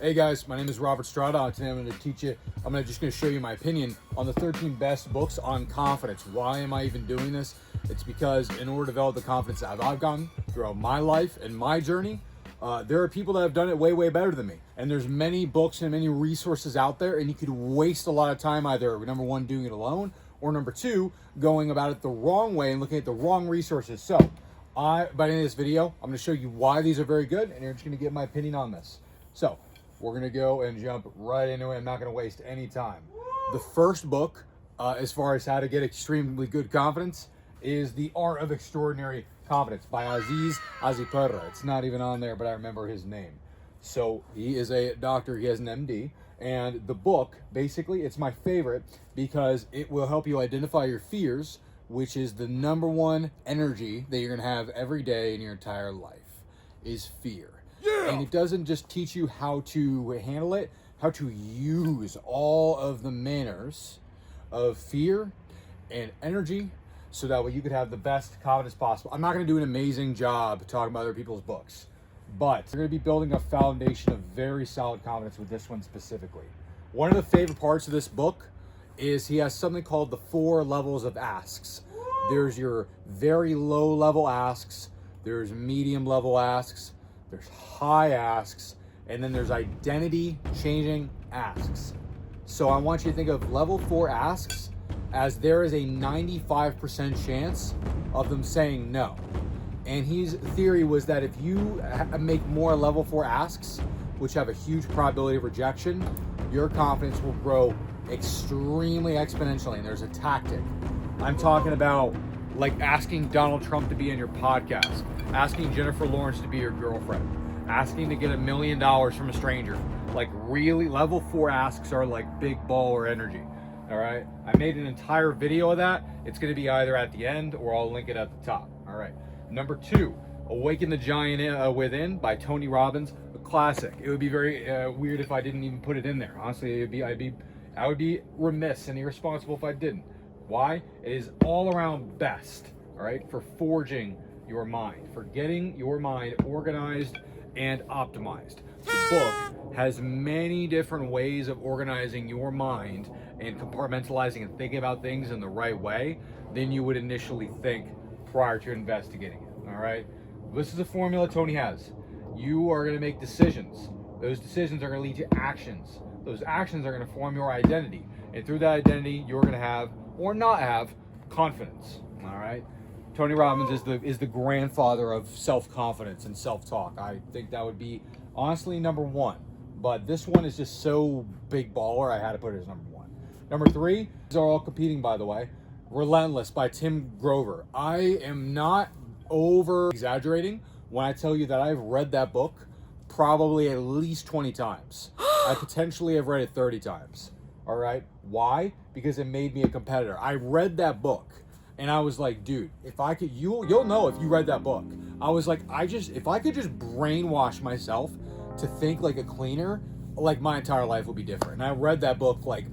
Hey guys, my name is Robert Strada. Today I'm going to teach you, just going to show you my opinion on the 13 best books on confidence. Why am I even doing this? It's because in order to develop the confidence that I've gotten throughout my life and my journey, there are people that have done it way, way better than me. And there's many books and many resources out there, and you could waste a lot of time either, number one, doing it alone, or number two, going about it the wrong way and looking at the wrong resources. So, by the end of this video, I'm going to show you why these are very good, and you're just going to get my opinion on this. So, we're going to go and jump right into it. I'm not going to waste any time. The first book, as far as how to get extremely good confidence, is The Art of Extraordinary Confidence by Aziz Azipurra. It's not even on there, but I remember his name. So he is a doctor, he has an MD, and the book, basically, it's my favorite because it will help you identify your fears, which is the number one energy that you're going to have every day in your entire life, is fear. Yeah. And it doesn't just teach you how to handle it, how to use all of the manners of fear and energy so that way you could have the best confidence possible. I'm not going to do an amazing job talking about other people's books, but we're going to be building a foundation of very solid confidence with this one specifically. One of the favorite parts of this book is he has something called the 4 levels of asks. There's your very low level asks, there's medium level asks, there's high asks, and then there's identity changing asks. So I want you to think of level 4 asks as there is a 95% chance of them saying no. And his theory was that if you make more level 4 asks, which have a huge probability of rejection, your confidence will grow extremely exponentially. And there's a tactic. I'm talking about like asking Donald Trump to be on your podcast, asking Jennifer Lawrence to be your girlfriend, asking to get $1 million from a stranger. Like really, level 4 asks are like big baller energy. All right, I made an entire video of that. It's going to be either at the end or I'll link it at the top. All right, number 2, Awaken the Giant Within by Tony Robbins, a classic. It would be very weird if I didn't even put it in there. Honestly, I would be remiss and irresponsible if I didn't. Why? It is all around best, all right, for forging your mind, for getting your mind organized and optimized. The book has many different ways of organizing your mind and compartmentalizing and thinking about things in the right way than you would initially think prior to investigating it, all right? This is a formula Tony has. You are going to make decisions. Those decisions are going to lead to actions. Those actions are going to form your identity. And through that identity, you're going to have or not have confidence, all right? Tony Robbins is the grandfather of self-confidence and self-talk. I think that would be honestly number 1. But this one is just so big baller, I had to put it as number 1. Number 3, these are all competing, by the way. Relentless by Tim Grover. I am not over exaggerating when I tell you that I've read that book probably at least 20 times. I potentially have read it 30 times. All right. Why? Because it made me a competitor. I read that book and I was like, dude, if I could, you'll know if you read that book. I was like, if I could just brainwash myself to think like a cleaner, like my entire life would be different. And I read that book like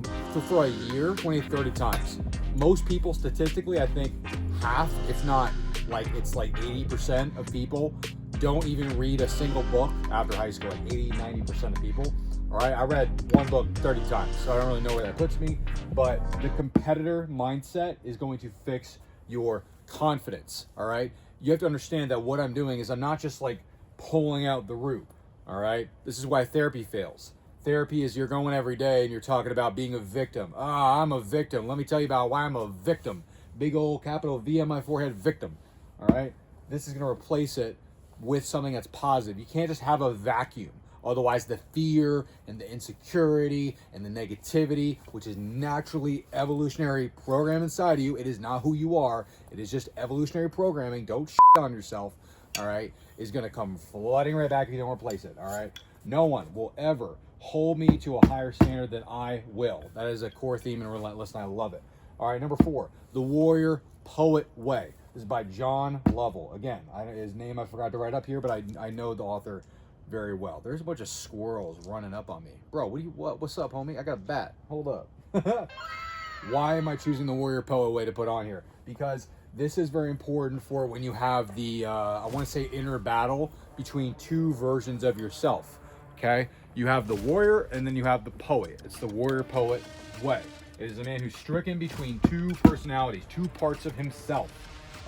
for a year, 20, 30 times. Most people statistically, I think half, if not like it's like 80% of people don't even read a single book after high school, like 80, 90% of people. All right, I read one book 30 times, so I don't really know where that puts me, but the competitor mindset is going to fix your confidence, all right? You have to understand that what I'm doing is I'm not just like pulling out the root, all right? This is why therapy fails. Therapy is you're going every day and you're talking about being a victim. I'm a victim. Let me tell you about why I'm a victim. Big old capital V on my forehead, victim, all right? This is going to replace it with something that's positive. You can't just have a vacuum. Otherwise, the fear and the insecurity and the negativity, which is naturally evolutionary program inside of you, it is not who you are. It is just evolutionary programming. Don't shit on yourself, all right, is going to come flooding right back if you don't replace it, all right? No one will ever hold me to a higher standard than I will. That is a core theme in Relentless, and I love it. All right, number 4, The Warrior Poet Way. This is by John Lovell. Again, his name I forgot to write up here, but I know the author very well. There's a bunch of squirrels running up on me. Bro, what's up, homie? I got a bat. Hold up. Why am I choosing The Warrior Poet Way to put on here? Because this is very important for when you have the, I want to say inner battle between 2 versions of yourself. okay? You have the warrior and then you have the poet. It's the warrior poet way. It is a man who's stricken between two personalities, two parts of himself,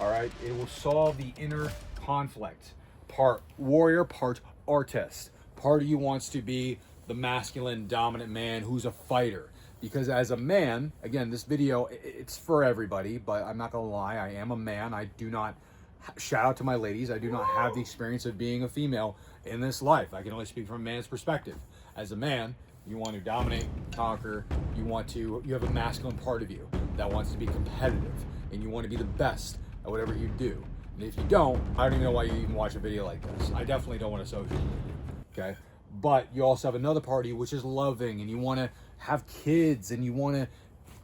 all right? It will solve the inner conflict. Part warrior, part artist. Part of you wants to be the masculine, dominant man who's a fighter. Because as a man, again, this video, it's for everybody, but I'm not gonna lie, I am a man. I do not, shout out to my ladies, I do not have the experience of being a female in this life. I can only speak from a man's perspective. As a man, you want to dominate, conquer, you have a masculine part of you that wants to be competitive, and you want to be the best at whatever you do. And if you don't, I don't even know why you even watch a video like this. I definitely don't want to associate you, okay? But you also have another part of you which is loving, and you want to have kids, and you want to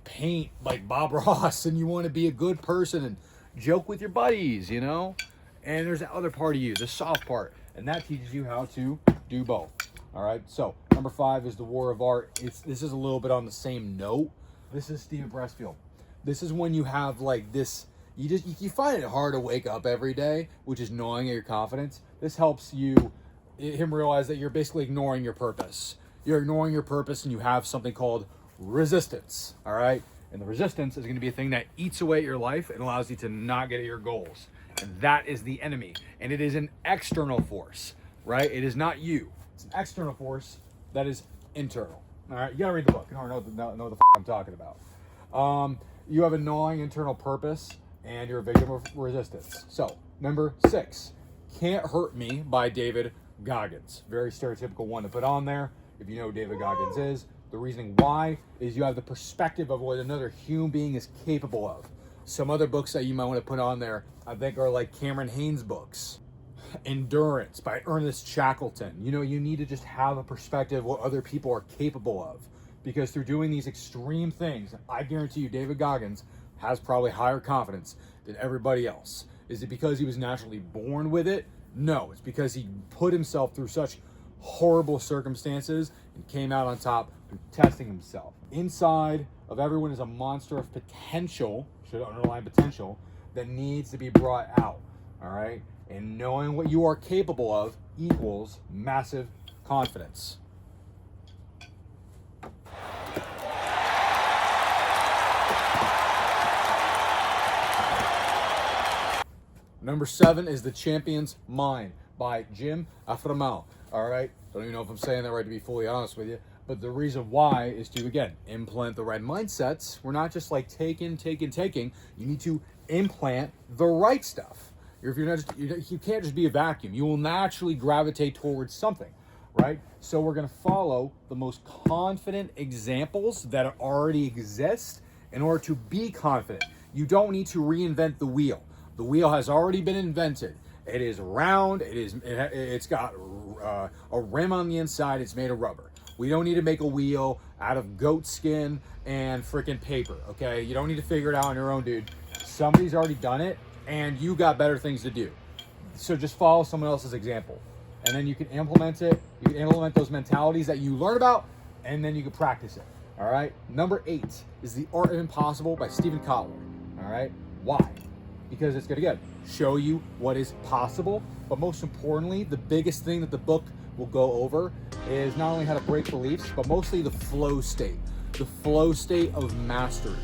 paint like Bob Ross, and you want to be a good person and joke with your buddies, you know? And there's that other part of you, the soft part, and that teaches you how to do both. All right, so number 5 is the War of Art. This is a little bit on the same note. This is Steven Pressfield. This is when you have like this, you find it hard to wake up every day, which is gnawing at your confidence. This helps him realize that you're basically ignoring your purpose. You're ignoring your purpose, and you have something called resistance, all right? And the resistance is gonna be a thing that eats away at your life and allows you to not get at your goals. And that is the enemy. And it is an external force, right? It is not you. It's an external force that is internal. All right, you gotta read the book in order to know what the I'm talking about. You have a gnawing internal purpose, and you're a victim of resistance. So, number 6, Can't Hurt Me by David Goggins. Very stereotypical one to put on there. If you know who David Goggins is, the reasoning why is you have the perspective of what another human being is capable of. Some other books that you might want to put on there, I think, are like Cameron Haynes' books. Endurance by Ernest Shackleton. You know, you need to just have a perspective of what other people are capable of, because through doing these extreme things, I guarantee you David Goggins has probably higher confidence than everybody else. Is it because he was naturally born with it? No, it's because he put himself through such horrible circumstances and came out on top through testing himself. Inside of everyone is a monster of potential, should underline potential, that needs to be brought out, all right? And knowing what you are capable of equals massive confidence. Number 7 is The Champion's Mind by Jim Afremal. All right, don't even know if I'm saying that right, to be fully honest with you. But the reason why is to, again, implant the right mindsets. We're not just like taking. You need to implant the right stuff. If you're not just, you can't just be a vacuum. You will naturally gravitate towards something, right? So we're going to follow the most confident examples that already exist in order to be confident. You don't need to reinvent the wheel. The wheel has already been invented. It is round. It's got a rim on the inside. It's made of rubber. We don't need to make a wheel out of goat skin and freaking paper, okay? You don't need to figure it out on your own, dude. Somebody's already done it, and you got better things to do. So just follow someone else's example, and then you can implement it. You can implement those mentalities that you learn about, and then you can practice it. All right. Number 8 is The Art of Impossible by Stephen Kotler. All right. Why? Because it's going to, again, show you what is possible, but most importantly, the biggest thing that the book will go over is not only how to break beliefs, but mostly the flow state of mastery.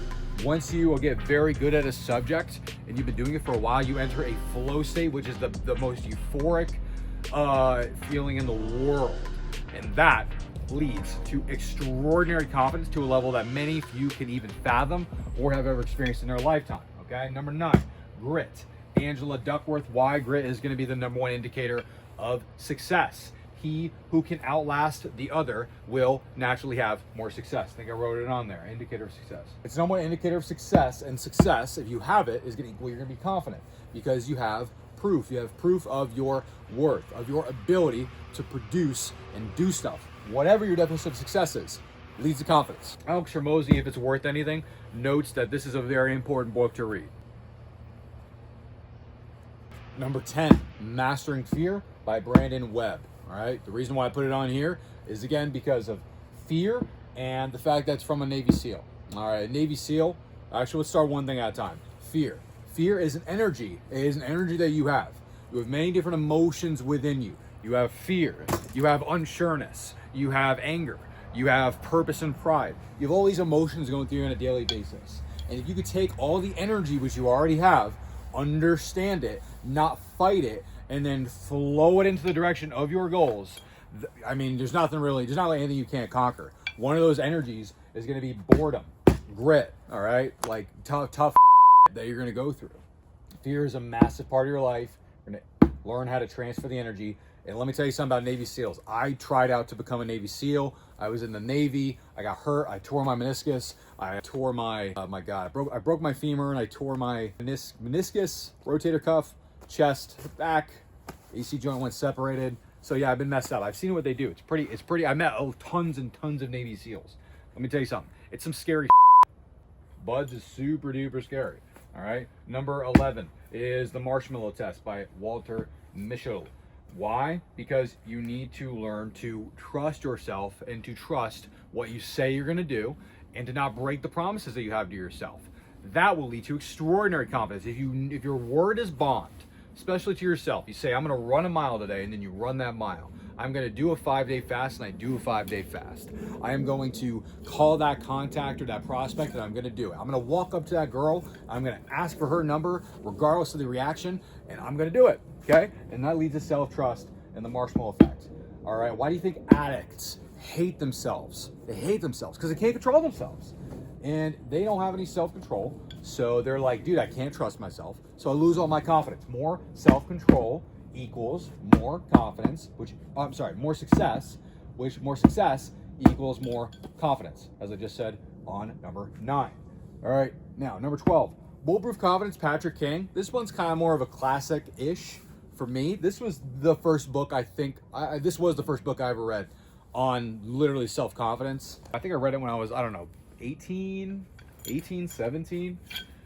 Once you get very good at a subject and you've been doing it for a while, you enter a flow state, which is the most euphoric feeling in the world. And that leads to extraordinary confidence to a level that many few can even fathom or have ever experienced in their lifetime. Okay, number 9, grit. Angela Duckworth. Why grit is going to be the number 1 indicator of success. He who can outlast the other will naturally have more success. I think I wrote it on there, indicator of success. It's number 1 indicator of success, and success, if you have it, is going to equal you're going to be confident because you have proof. You have proof of your worth, of your ability to produce and do stuff. Whatever your definition of success is, leads to confidence. Alex Hormozi, if it's worth anything, notes that this is a very important book to read. Number 10, Mastering Fear by Brandon Webb. All right, the reason why I put it on here is, again, because of fear and the fact that it's from a Navy SEAL. All right, Navy SEAL, actually, let's start one thing at a time. Fear. Fear is an energy. It is an energy that you have. You have many different emotions within you. You have fear. You have unsureness. You have anger. You have purpose and pride. You have all these emotions going through you on a daily basis. And if you could take all the energy which you already have, understand it, not fight it, and then flow it into the direction of your goals, I mean, there's not like anything you can't conquer. One of those energies is going to be boredom, grit, all right? Like tough that you're going to go through. Fear is a massive part of your life. You're going to learn how to transfer the energy. And let me tell you something about Navy SEALs. I tried out to become a Navy SEAL. I was in the Navy. I got hurt. I tore my meniscus. I tore my, I broke my femur and I tore my meniscus, rotator cuff, chest, back. AC joint went separated. So yeah, I've been messed up. I've seen what they do. It's pretty. I met tons and tons of Navy SEAls. Let me tell you something. It's some scary Buds is super duper scary. All right. Number 11 is the Marshmallow test by Walter Mischel. Why? Because you need to learn to trust yourself and to trust what you say you're going to do and to not break the promises that you have to yourself. That will lead to extraordinary confidence. If your word is bond, especially to yourself, you say, I'm going to run a mile today, and then you run that mile. I'm going to do a 5-day fast, and I do a 5-day fast. I am going to call that contact or that prospect, and I'm going to do it. I'm going to walk up to that girl. I'm going to ask for her number, regardless of the reaction, and I'm going to do it. Okay? And that leads to self-trust and the marshmallow effect. All right? Why do you think addicts hate themselves? They hate themselves because they can't control themselves. And they don't have any self-control. So they're like, dude, I can't trust myself. So I lose all my confidence. More self-control equals more confidence, more success, which more success equals more confidence, as I just said on number 9. All right, now number 12, Bulletproof Confidence, Patric King. This one's kind of more of a classic-ish for me. This was the first book this was the first book I ever read on literally self-confidence. I think I read it when I was, 18, 17,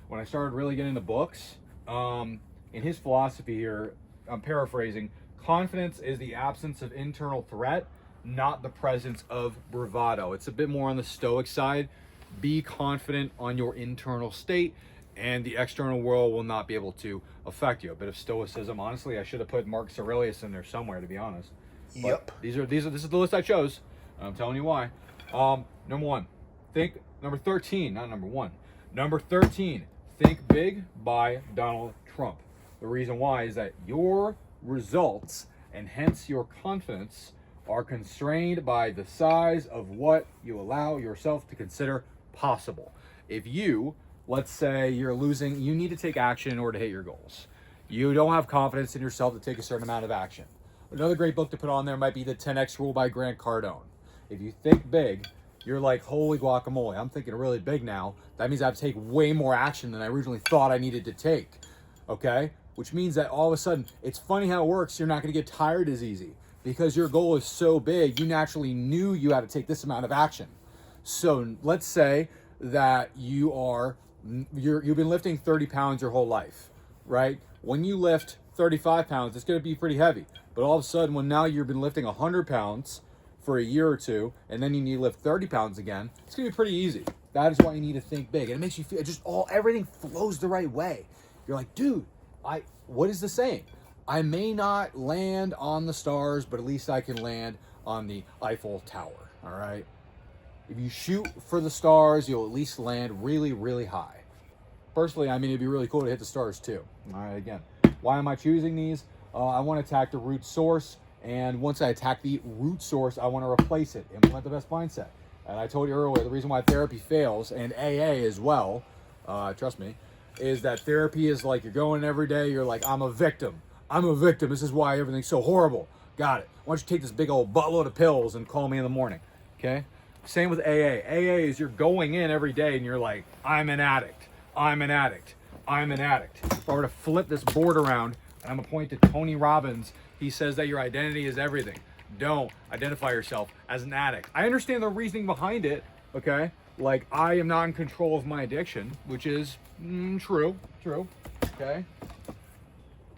when I started really getting into books. In his philosophy here, I'm paraphrasing, confidence is the absence of internal threat, not the presence of bravado. It's a bit more on the stoic side. Be confident on your internal state, and the external world will not be able to affect you. A bit of stoicism. Honestly, I should have put Marcus Aurelius in there somewhere, to be honest. Yep. But this is the list I chose. I'm telling you why. Number 1, number 13, not number 1. Number 13, Think Big by Donald Trump. The reason why is that your results and hence your confidence are constrained by the size of what you allow yourself to consider possible. If you, let's say you're losing, you need to take action in order to hit your goals. You don't have confidence in yourself to take a certain amount of action. Another great book to put on there might be the 10X Rule by Grant Cardone. If you think big, you're like, holy guacamole, I'm thinking really big now. That means I have to take way more action than I originally thought I needed to take. Okay? Which means that all of a sudden, it's funny how it works. You're not going to get tired as easy because your goal is so big. You naturally knew you had to take this amount of action. So let's say that you've been lifting 30 pounds your whole life, right? When you lift 35 pounds, it's going to be pretty heavy. But all of a sudden, when now you've been lifting 100 pounds for a year or two, and then you need to lift 30 pounds again, it's going to be pretty easy. That is why you need to think big. And it makes you feel everything flows the right way. You're like, dude, what is the saying? I may not land on the stars, but at least I can land on the Eiffel Tower, all right? If you shoot for the stars, you'll at least land really, really high. Personally, it'd be really cool to hit the stars too. All right, again, why am I choosing these? I want to attack the root source, and once I attack the root source, I want to replace it, implement the best mindset. And I told you earlier, the reason why therapy fails, and AA as well, trust me, is that therapy is like you're going every day, you're like, I'm a victim. This is why everything's so horrible. Got it. Why don't you take this big old buttload of pills and call me in the morning, okay? Same with AA. AA is you're going in every day and you're like, I'm an addict. If I were to flip this board around and I'm going to point to Tony Robbins, he says that your identity is everything. Don't identify yourself as an addict. I understand the reasoning behind it, okay? Like, I am not in control of my addiction, which is true, okay?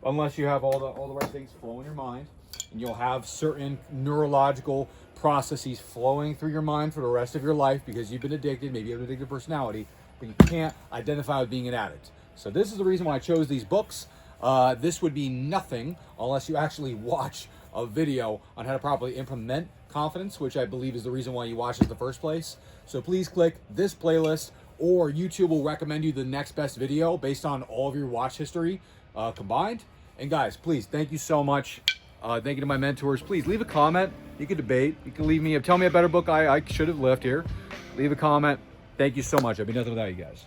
Unless you have all the right things flow in your mind, and you'll have certain neurological processes flowing through your mind for the rest of your life because you've been addicted, maybe you have an addictive personality, but you can't identify with being an addict. So this is the reason why I chose these books. This would be nothing unless you actually watch a video on how to properly implement confidence, which I believe is the reason why you watch it in the first place. So please click this playlist, or YouTube will recommend you the next best video based on all of your watch history combined. And guys, please, thank you so much. Thank you to my mentors. Please leave a comment. You can debate. You can leave me, tell me a better book I should have left here. Leave a comment. Thank you so much. I'd be nothing without you guys.